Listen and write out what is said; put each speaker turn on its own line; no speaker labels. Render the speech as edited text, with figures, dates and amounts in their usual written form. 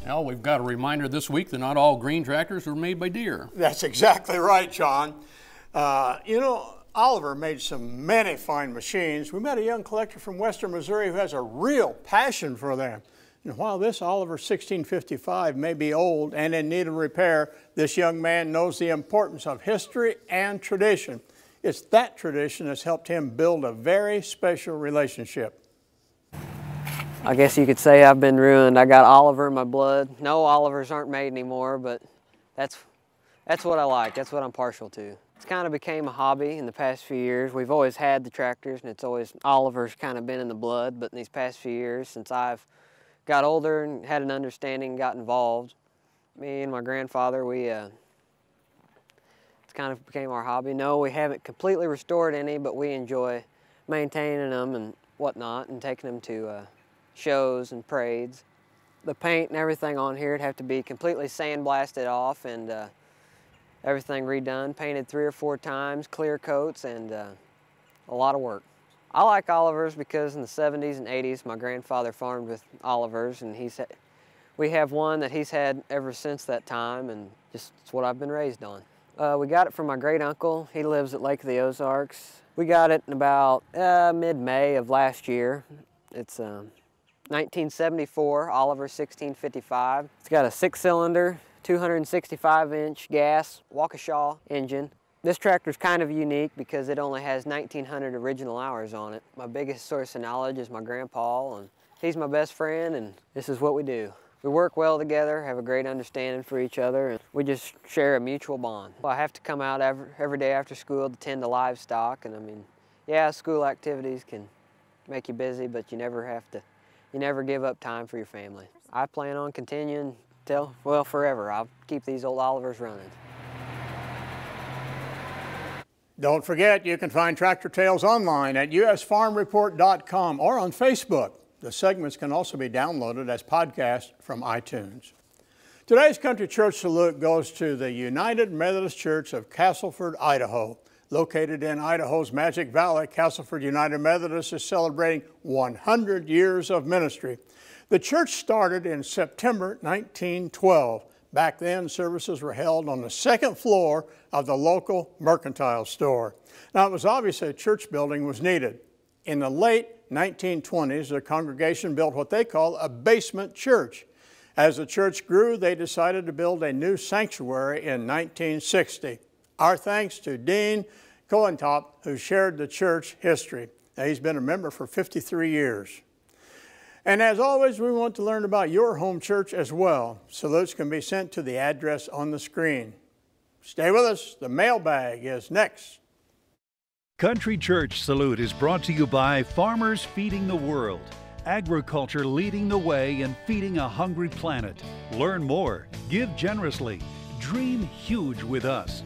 Well, we've got a reminder this week that not all green tractors were made by Deere.
That's exactly right, John. Oliver made many fine machines. We met a young collector from western Missouri who has a real passion for them. And while this Oliver 1655 may be old and in need of repair, this young man knows the importance of history and tradition. It's that tradition that's helped him build a very special relationship.
I guess you could say I've been ruined. I got Oliver in my blood. No, Olivers aren't made anymore, but that's what I like. That's what I'm partial to. It's kind of became a hobby in the past few years. We've always had the tractors, and it's always Oliver's kind of been in the blood, but in these past few years, since I've got older and had an understanding, got involved, me and my grandfather, it's kind of became our hobby. No, we haven't completely restored any, but we enjoy maintaining them and whatnot and taking them to shows and parades. The paint and everything on here would have to be completely sandblasted off and everything redone, painted 3 or 4 times, clear coats, and a lot of work. I like Olivers because in the 70s and 80s, my grandfather farmed with Olivers, and we have one that he's had ever since that time, and just it's what I've been raised on. We got it from my great uncle. He lives at Lake of the Ozarks. We got it in about mid-May of last year. It's 1974 Oliver 1655. It's got a 6-cylinder, 265-inch gas Waukesha engine. This tractor's kind of unique because it only has 1,900 original hours on it. My biggest source of knowledge is my grandpa, and he's my best friend, and this is what we do. We work well together, have a great understanding for each other, and we just share a mutual bond. Well, I have to come out every day after school to tend to livestock, and I mean, yeah, school activities can make you busy, but you never give up time for your family. I plan on continuing forever. I'll keep these old Olivers running.
Don't forget, you can find Tractor Tales online at usfarmreport.com or on Facebook. The segments can also be downloaded as podcasts from iTunes. Today's Country Church Salute goes to the United Methodist Church of Castleford, Idaho. Located in Idaho's Magic Valley, Castleford United Methodist is celebrating 100 years of ministry. The church started in September 1912. Back then, services were held on the 2nd floor of the local mercantile store. Now, it was obvious a church building was needed. In the late 1920s, the congregation built what they call a basement church. As the church grew, they decided to build a new sanctuary in 1960. Our thanks to Dean Cohentop, who shared the church history. Now, he's been a member for 53 years. And as always, we want to learn about your home church as well. Salutes can be sent to the address on the screen. Stay with us. The mailbag is next.
Country Church Salute is brought to you by Farmers Feeding the World. Agriculture leading the way and feeding a hungry planet. Learn more. Give generously. Dream huge with us.